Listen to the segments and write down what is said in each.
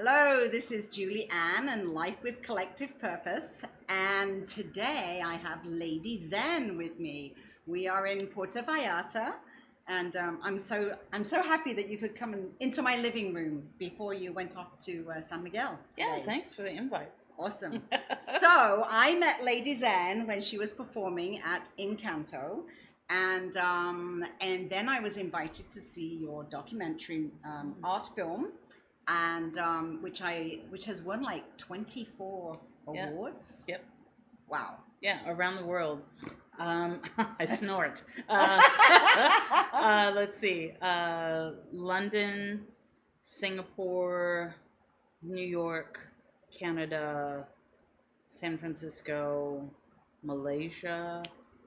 Hello, this is Julie Ann and Life with Collective Purpose. And today I have Lady Zen with me. We are in Puerto Vallarta, and I'm so happy that you could come into my living room before you went off to San Miguel Yeah, today. thanks for the invite. Awesome. So I met Lady Zen when she was performing at Encanto, and then I was invited to see your documentary art film, and which has won like 24 Yeah. awards. Yep. Wow. Yeah, around the world. I snort. Let's see. London, Singapore, New York, Canada, San Francisco, Malaysia.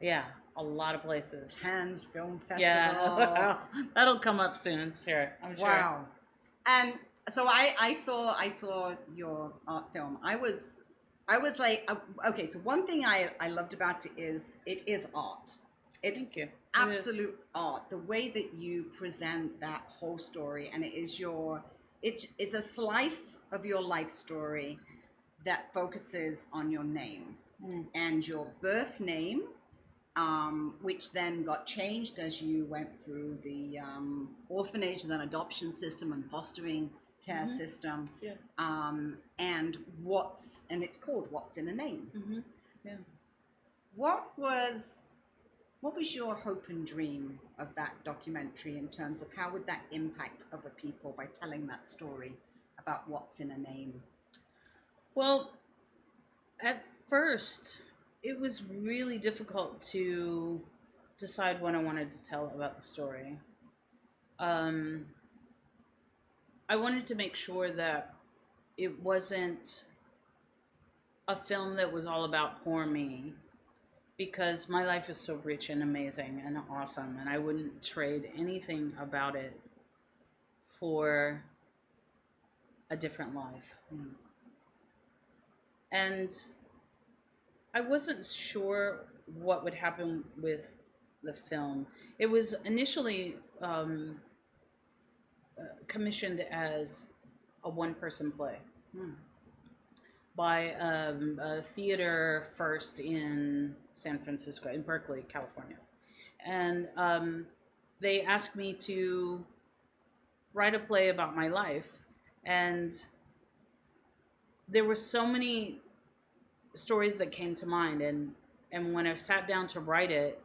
Yeah, a lot a places. Cannes Film Festival. Yeah, that'll come up soon. Sure, I'm sure. Wow. And so I saw your art film. I was like, okay. So one thing I loved about it is art. It's Thank you. It is. absolute art. The way that you present that whole story, and it's a slice of your life story that focuses on your name Mm. and your birth name, which then got changed as you went through the orphanage, then adoption system and fostering care Mhm. system. Yeah. And it's called What's in a Name. Mm-hmm. Yeah. What was what was your hope and dream of that documentary in terms of how would that impact other people by telling that story about what's in a name? Well, at first, it was really difficult to decide what I wanted to tell about the story. Um, I wanted to make sure that it wasn't a film that was all about poor me because my life is so rich and amazing and awesome, and I wouldn't trade anything about it for a different life. Mm. And I wasn't sure what would happen with the film. It was initially commissioned as a one-person play Mm. by a theater first in San Francisco, in Berkeley, California. And they asked me to write a play about my life. And there were so many stories that came to mind. And when I sat down to write it,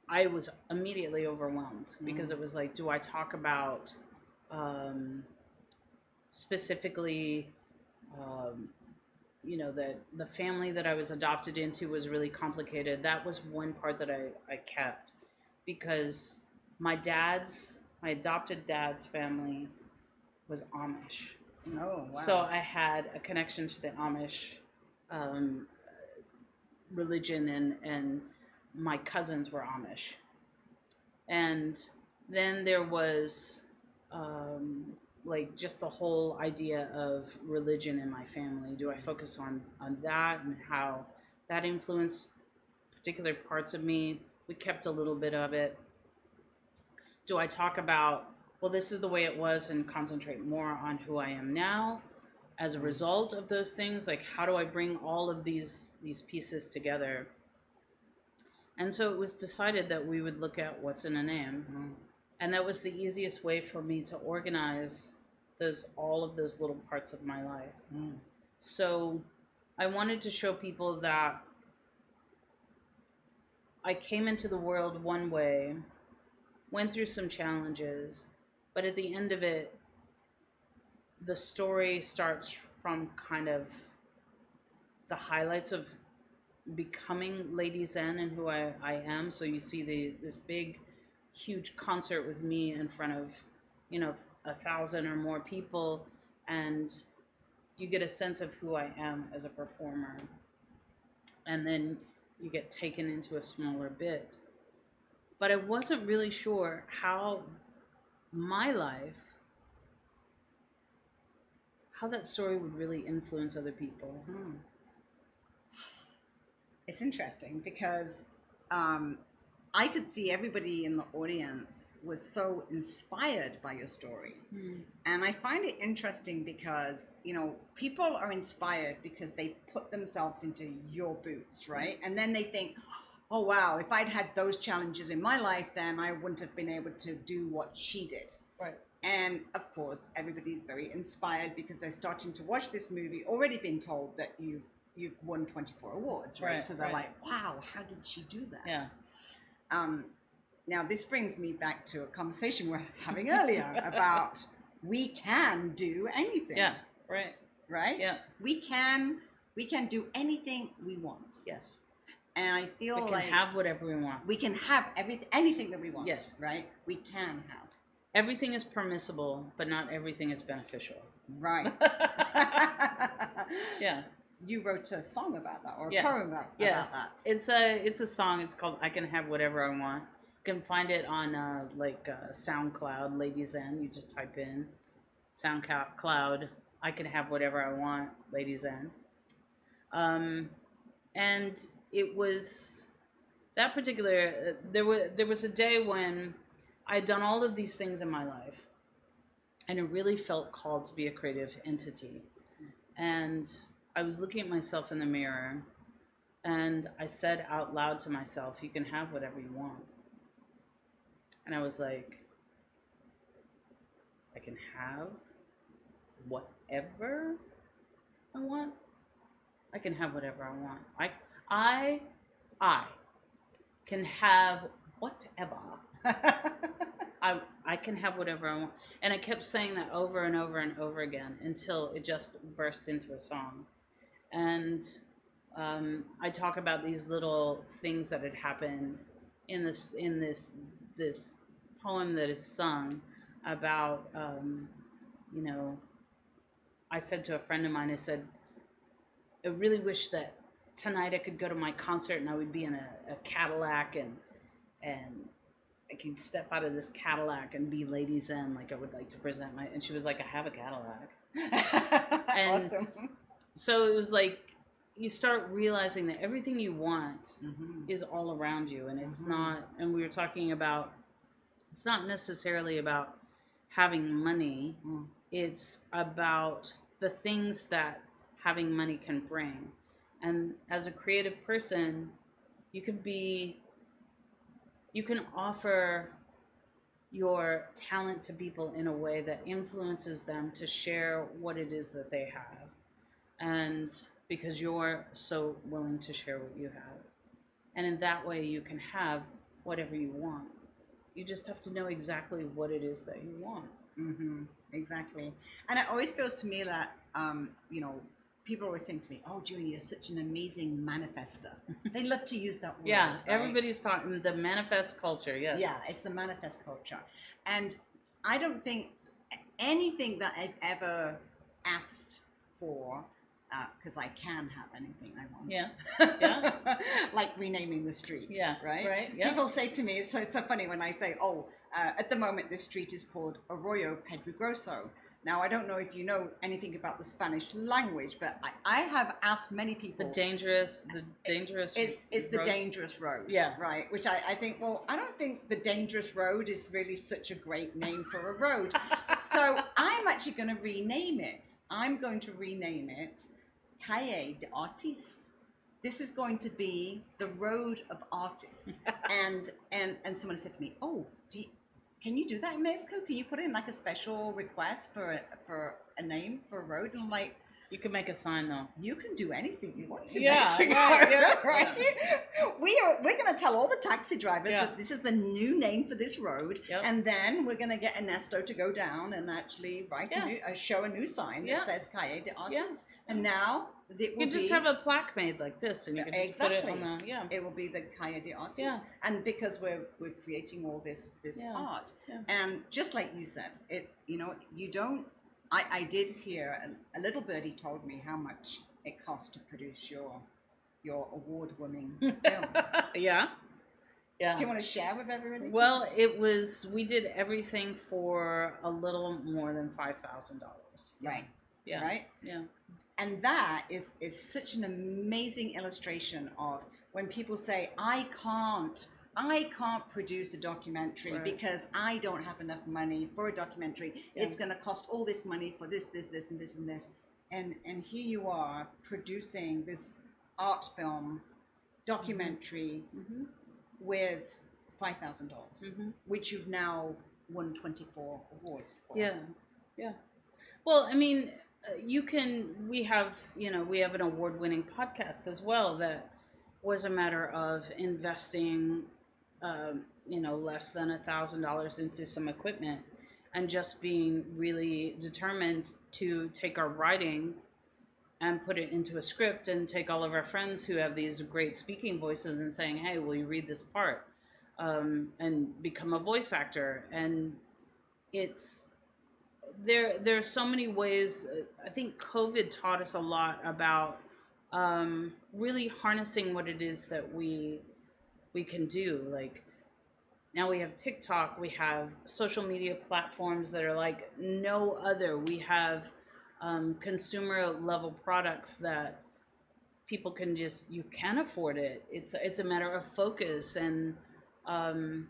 I was immediately overwhelmed because it was like, do I talk about um, specifically, um, that the family that I was adopted into was really complicated. That was one part that I kept because my adopted dad's family was Amish. Oh, wow. So I had a connection to the Amish um, religion, and my cousins were Amish. And then there was um, like just the whole idea of religion in my family. Do I focus on that and how that influenced particular parts of me? We kept a little bit of it. Do I talk about, well, this is the way it was, and concentrate more on who I am now as a result of those things? Like, how do I bring all of these pieces together? And so it was decided that we would look at what's in a name. Mm. And that was the easiest way for me to organize all of those little parts of my life. Mm. So I wanted to show people that I came into the world one way, went through some challenges, but at the end of it, the story starts from kind of the highlights of becoming Lady Zen and who I am. So you see this big, huge concert with me in front of, 1,000 or more people, and you get a sense of who I am as a performer. And then you get taken into a smaller bit. But I wasn't really sure how my life, how that story would really influence other people. It's interesting because um, I could see everybody in the audience was so inspired by your story. And I find it interesting because, you know, people are inspired because they put themselves into your boots, right? And then they think, oh, wow, if I'd had those challenges in my life, then I wouldn't have been able to do what she did. Right. And of course, everybody's very inspired because they're starting to watch this movie, already been told that you've won 24 awards, right? So they're like, wow, how did she do that? Yeah. Now, this brings me back to a conversation we were having earlier about we can do anything. Yeah, right. Right? Yeah. We can do anything we want. Yes. And I feel We can like have whatever we want. we can have anything that we want. Yes. Right? We can have. Everything is permissible, but not everything is beneficial. Right. Yeah. You wrote a song about that, or a Yeah. poem about that. It's a song. It's called "I Can Have Whatever I Want." You can find it on SoundCloud, Lady Zen. You just type in SoundCloud. I can have whatever I want, Lady Zen. And it was that particular. There was a day when I'd done all of these things in my life, and it really felt called to be a creative entity. And I was looking at myself in the mirror, and I said out loud to myself, "You can have whatever you want." And I was like, I can have whatever I want. I can have whatever I want. I can have whatever. I can have whatever I want. And I kept saying that over and over and over again until it just burst into a song. And I talk about these little things that had happened in this poem that is sung about, you know, I said to a friend of mine, I said, I really wish that tonight I could go to my concert and I would be in a Cadillac and I can step out of this Cadillac and be Lady Zen, like I would like to present my, and she was like, I have a Cadillac. And awesome. so it was like, you start realizing that everything you want is all around you, and it's not, and we were talking about, it's not necessarily about having money, it's about the things that having money can bring. And as a creative person, you can offer your talent to people in a way that influences them to share what it is that they have. And because you're so willing to share what you have. And in that way, you can have whatever you want. You just have to know exactly what it is that you want. Exactly. And it always feels to me that, you know, people always saying to me, oh, Julie, you're such an amazing manifester. They love to use that word. Yeah, right? everybody's talking the manifest culture, yes. Yeah, it's the manifest culture. And I don't think anything that I've ever asked for, because I can have anything I want. Yeah, yeah. Like renaming the street. Yeah, right? right, yeah. People say to me, it's so funny when I say, oh, at the moment this street is called Arroyo Pedregoso. Now, I don't know if you know anything about the Spanish language, but I have asked many people. The dangerous It's the dangerous road. Yeah. Right. Which I think, well, I don't think the dangerous road is really such a great name for a road. So I'm actually going to rename it. I'm going to rename it Calle de Artistes. This is going to be the road of artists. and someone said to me, oh, can you do that in Mexico? Can you put in like a special request for a name for a road? And I'm like, you can make a sign though. You can do anything you want to. Yeah, Mexico, right? We're going to tell all the taxi drivers that this is the new name for this road, and then we're going to get Ernesto to go down and actually write show a new sign that says Calle de Artistes. And now it will you just have a plaque made like this, and you can just put it on the It will be the Calle de Artistes. Yeah. And because we're creating all this art, and just like you said, you don't. I did hear a little birdie told me how much it costs to produce your award-winning film. Yeah. Do you want to share with everybody? Well, we did everything for a little more than $5,000. Right. Yeah. Right? Yeah. And that is such an amazing illustration of when people say, I can't I can't produce a documentary Right. because I don't have enough money for a documentary. Yeah. It's going to cost all this money for this, this, this, and this, and this. And here you are producing this art film documentary Mm-hmm. with $5,000, Mm-hmm. which you've now won 24 awards for. Yeah, yeah. Well, I mean, we have, we have an award-winning podcast as well that was a matter of investing, less than $1,000 into some equipment and just being really determined to take our writing and put it into a script and take all of our friends who have these great speaking voices and saying, hey, will you read this part? And become a voice actor. And it's, there's so many ways. I think COVID taught us a lot about really harnessing what it is that we can do. Like now we have TikTok, we have social media platforms that are like no other. We have consumer level products that people can just, you can afford it. It's a matter of focus um,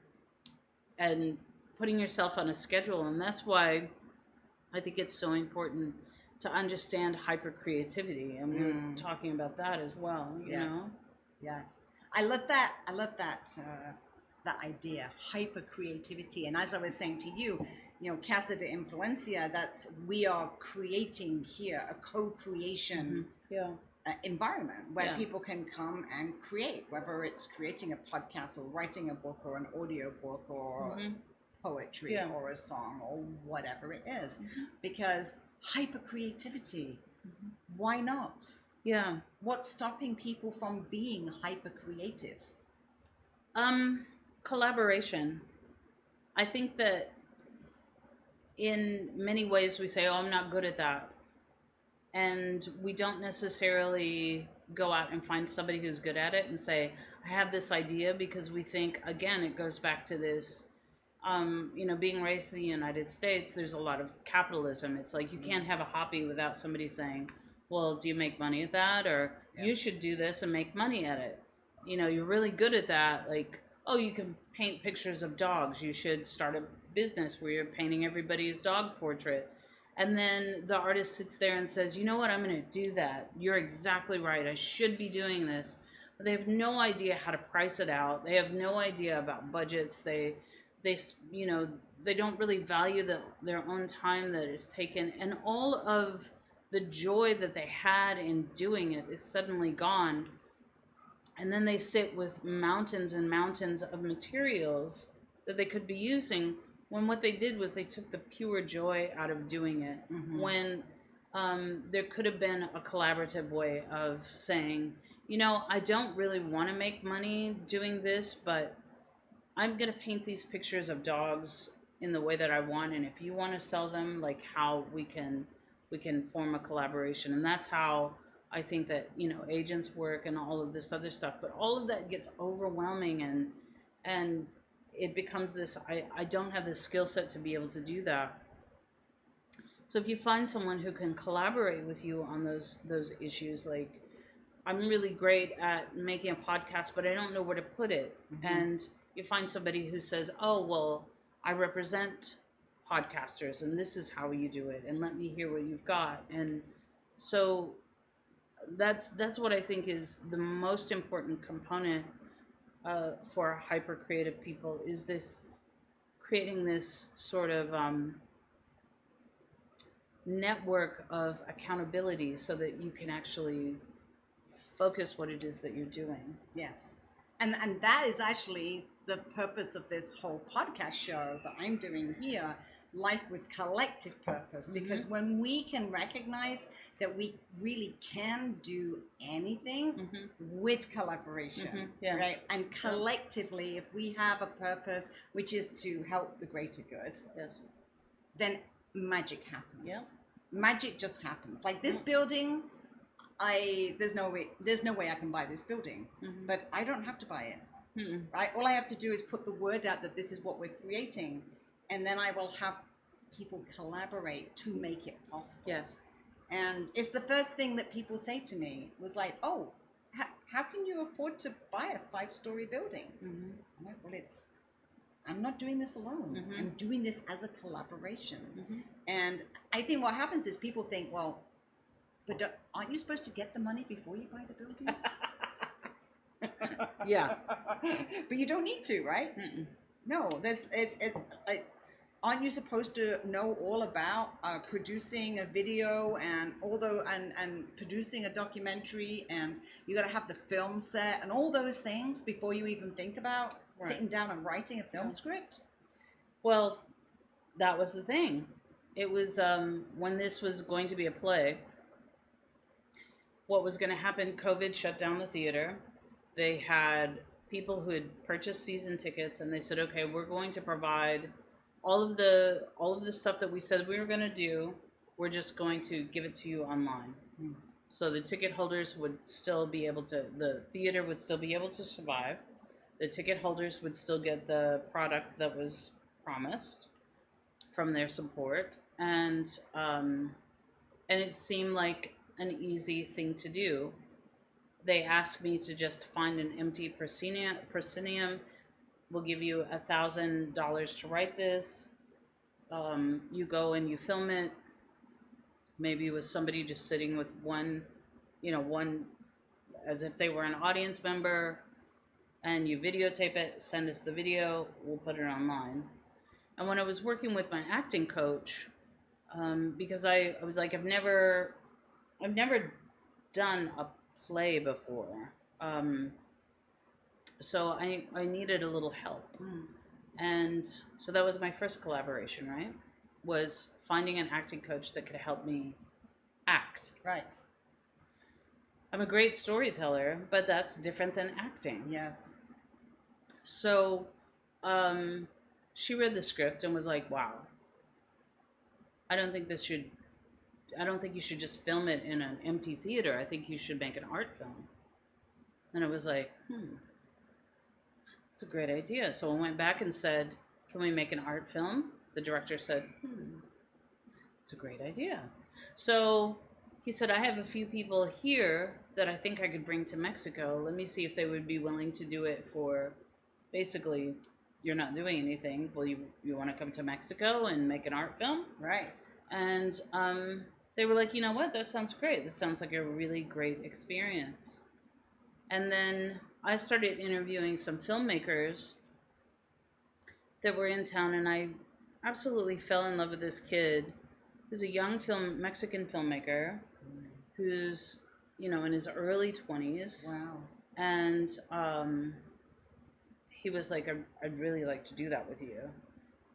and putting yourself on a schedule, and that's why I think it's so important to understand hyper creativity, and we were talking about that as well. You know, Yes. I love that. I love that. That idea, hyper creativity. And as I was saying to you, Casa de Influencia. We are creating here a co-creation yeah, environment where Yeah. people can come and create, whether it's creating a podcast or writing a book or an audio book or poetry Yeah. or a song or whatever it is. Because hyper creativity, why not? yeah. What's stopping people from being hyper creative? Collaboration. I think that in many ways we say, "Oh, I'm not good at that," and we don't necessarily go out and find somebody who's good at it and say, I have this idea, because we think, again, it goes back to this, being raised in the United States, there's a lot of capitalism. It's like you can't have a hobby without somebody saying, well, do you make money at that? Or you should do this and make money at it. You're really good at that. Like, oh, you can paint pictures of dogs. You should start a business where you're painting everybody's dog portrait. And then the artist sits there and says, you know what, I'm going to do that. You're exactly right. I should be doing this. But they have no idea how to price it out. They have no idea about budgets. They don't really value their own time that is taken. And all of the joy that they had in doing it is suddenly gone. And then they sit with mountains and mountains of materials that they could be using, when what they did was they took the pure joy out of doing it. When there could have been a collaborative way of saying, I don't really want to make money doing this, but I'm going to paint these pictures of dogs in the way that I want, and if you want to sell them, like how we can form a collaboration. And that's how I think that agents work and all of this other stuff. But all of that gets overwhelming, and it becomes this, I don't have the skill set to be able to do that. So if you find someone who can collaborate with you on those issues, like I'm really great at making a podcast, but I don't know where to put it. And you find somebody who says, oh, well, I represent podcasters and this is how you do it, and let me hear what you've got. And so that's what I think is the most important component for hyper creative people, is this creating this sort of network of accountability so that you can actually focus what it is that you're doing. Yes. And that is actually the purpose of this whole podcast show that I'm doing here, Life with Collective Purpose. Because when we can recognize that we really can do anything with collaboration, right? And collectively, if we have a purpose, which is to help the greater good, then magic happens. Magic just happens. Like this building, there's no way I can buy this building, but I don't have to buy it. Right? All I have to do is put the word out that this is what we're creating, and then I will have people collaborate to make it possible. Yes. And it's the first thing that people say to me was like, oh, how can you afford to buy a 5-story building? Mm-hmm. I'm like, well, I'm not doing this alone. Mm-hmm. I'm doing this as a collaboration. Mm-hmm. And I think what happens is people think, well, but aren't you supposed to get the money before you buy the building? Yeah. But you don't need to, right? Mm-mm. No, it's like, aren't you supposed to know all about producing a video and and producing a documentary, and you got to have the film set and all those things before you even think about Right. sitting down and writing a film script? Well, that was the thing. It was when this was going to be a play. What was going to happen? COVID shut down the theater. They had people who had purchased season tickets, and they said, "Okay, we're going to provide all of the stuff that we said we were going to do. We're just going to give it to you online." Hmm. So the ticket holders would still be able to. The theater would still be able to survive. The ticket holders would still get the product that was promised from their support, and it seemed like an easy thing to do. They asked me to just find an empty proscenium. We'll give you $1,000 to write this. You go and you film it. Maybe with somebody just sitting with one, one as if they were an audience member, and you videotape it. Send us the video. We'll put it online. And when I was working with my acting coach, because I was like, I've never done a play before, so I needed a little help, and so that was my first collaboration. Right, was finding an acting coach that could help me act. Right. I'm a great storyteller, but that's different than acting. Yes. So, she read the script and was like, "Wow, I don't think you should just film it in an empty theater. I think you should make an art film." And I was like, it's a great idea. So I went back and said, "Can we make an art film?" The director said, it's a great idea. So he said, "I have a few people here that I think I could bring to Mexico. Let me see if they would be willing to do it for, basically, you're not doing anything. Well, you want to come to Mexico and make an art film?" Right. And they were like, "You know what? That sounds great. That sounds like a really great experience." And then I started interviewing some filmmakers that were in town, and I absolutely fell in love with this kid who's a young Mexican filmmaker who's, in his early 20s. Wow. And he was like, I'd really like to do that with you.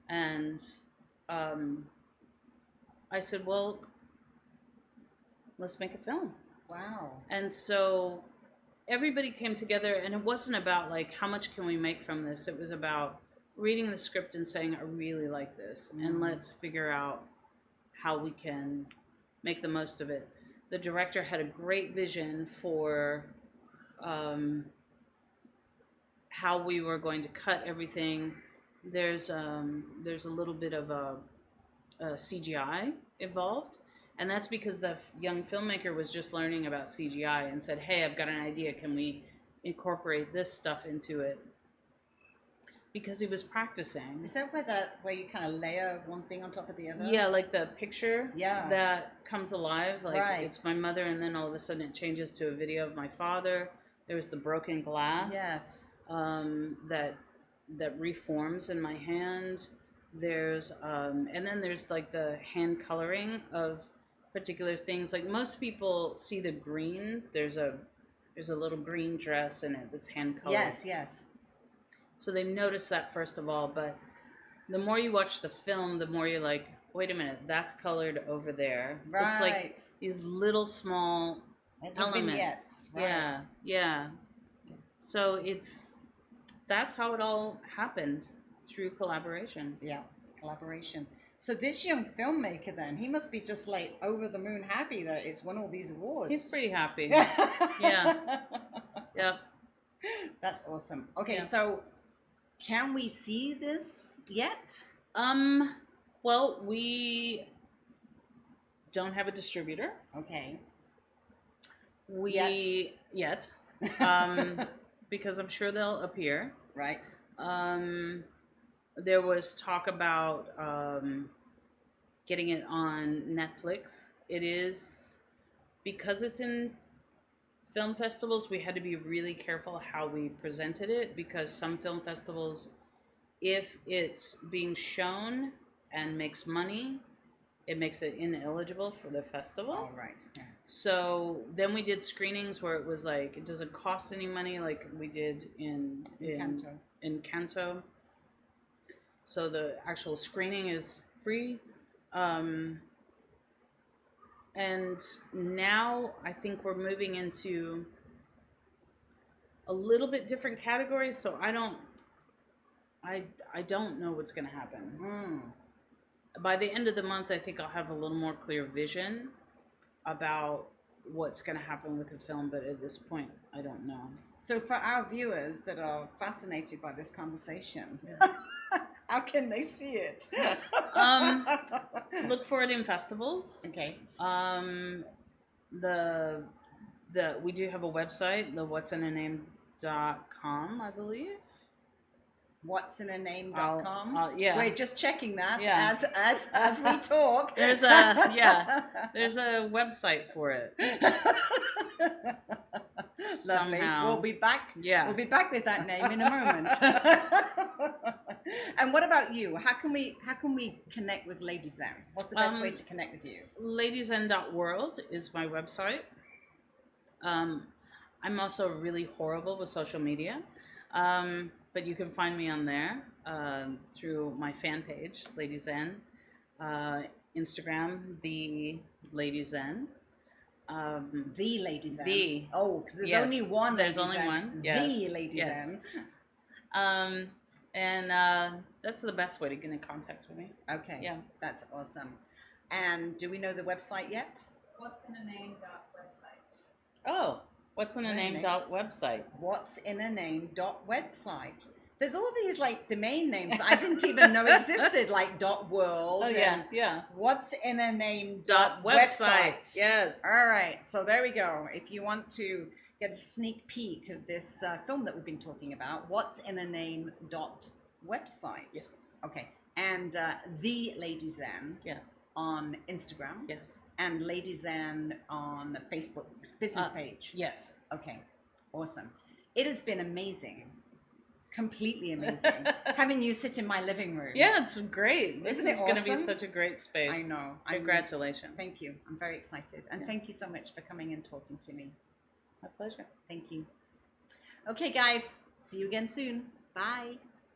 And I said, well, let's make a film. Wow. And so everybody came together, and it wasn't about like, how much can we make from this? It was about reading the script and saying, I really like this, and let's figure out how we can make the most of it. The director had a great vision for how we were going to cut everything. There's a little bit of a CGI involved, and that's because the young filmmaker was just learning about CGI and said, "Hey, I've got an idea. Can we incorporate this stuff into it?" Because he was practicing. Is that where you kind of layer one thing on top of the other? Yeah, like the picture Yes. that comes alive. Like Right. It's my mother, and then all of a sudden it changes to a video of my father. There was the broken glass. Yes. That reforms in my hand. There's and then there's like the hand coloring of particular things. Like most people see the green. There's a little green dress in it that's hand colored. Yes, yes. So they've noticed that first of all, but the more you watch the film, the more you're like, wait a minute, that's colored over there. Right. It's like these little small elements. Vignettes, right. Yeah, yeah. So that's how it all happened, through collaboration. Yeah, collaboration. So this young filmmaker then, he must be just like over the moon happy that it's won all these awards. He's pretty happy. Yeah. Yep. That's awesome. Okay, Yeah. so can we see this yet? Well, we don't have a distributor. Okay. Yet. because I'm sure they'll appear. Right. There was talk about getting it on Netflix. It is, because it's in film festivals, we had to be really careful how we presented it, because some film festivals, if it's being shown and makes money, it makes it ineligible for the festival. All right. Yeah. So then we did screenings where it was like, it doesn't cost any money, like we did in Canto. So the actual screening is free. And now I think we're moving into a little bit different categories. So I don't know what's going to happen. By the end of the month, I think I'll have a little more clear vision about what's going to happen with the film. But at this point, I don't know. So for our viewers that are fascinated by this conversation, how can they see it? Look for it in festivals. Okay. We do have a website, the what'sinaname.com, I believe. What'sinaname.com? Yeah. We're just checking that Yeah. as we talk. There's a website for it. Lovely. Somehow. We'll be back. Yeah. We'll be back with that name in a moment. And what about you? How can we connect with Lady Zen? What's the best way to connect with you? ladyzen.world is my website. I'm also really horrible with social media. But you can find me on there through my fan page, Lady Zen. Instagram, the Lady Zen. The Lady Zen. The. Oh, because there's Yes. only one. There's Lady only Zen. one. Yes. The Lady Yes. Zen. And that's the best way to get in contact with me. Okay. Yeah. That's awesome. And do we know the website yet? What'sinaname.website. Oh, what'sinaname.website. What'sinaname.website. There's all these like domain names that I didn't even know existed, like .world. Oh yeah, yeah. What'sinaname.website. Yes. All right, so there we go. If you want to get a sneak peek of this film that we've been talking about, what'sinaname.website. Yes. Okay, and the Lady Zen Yes. on Instagram. Yes. And Lady Zen on the Facebook business page. Yes. Okay, awesome. It has been amazing. Completely amazing. Having you sit in my living room. Yeah, it's great. This Isn't it is going to be awesome? such a great space. I know. Congratulations. Thank you. I'm very excited. And Yeah. thank you so much for coming and talking to me. My pleasure. Thank you. Okay, guys. See you again soon. Bye.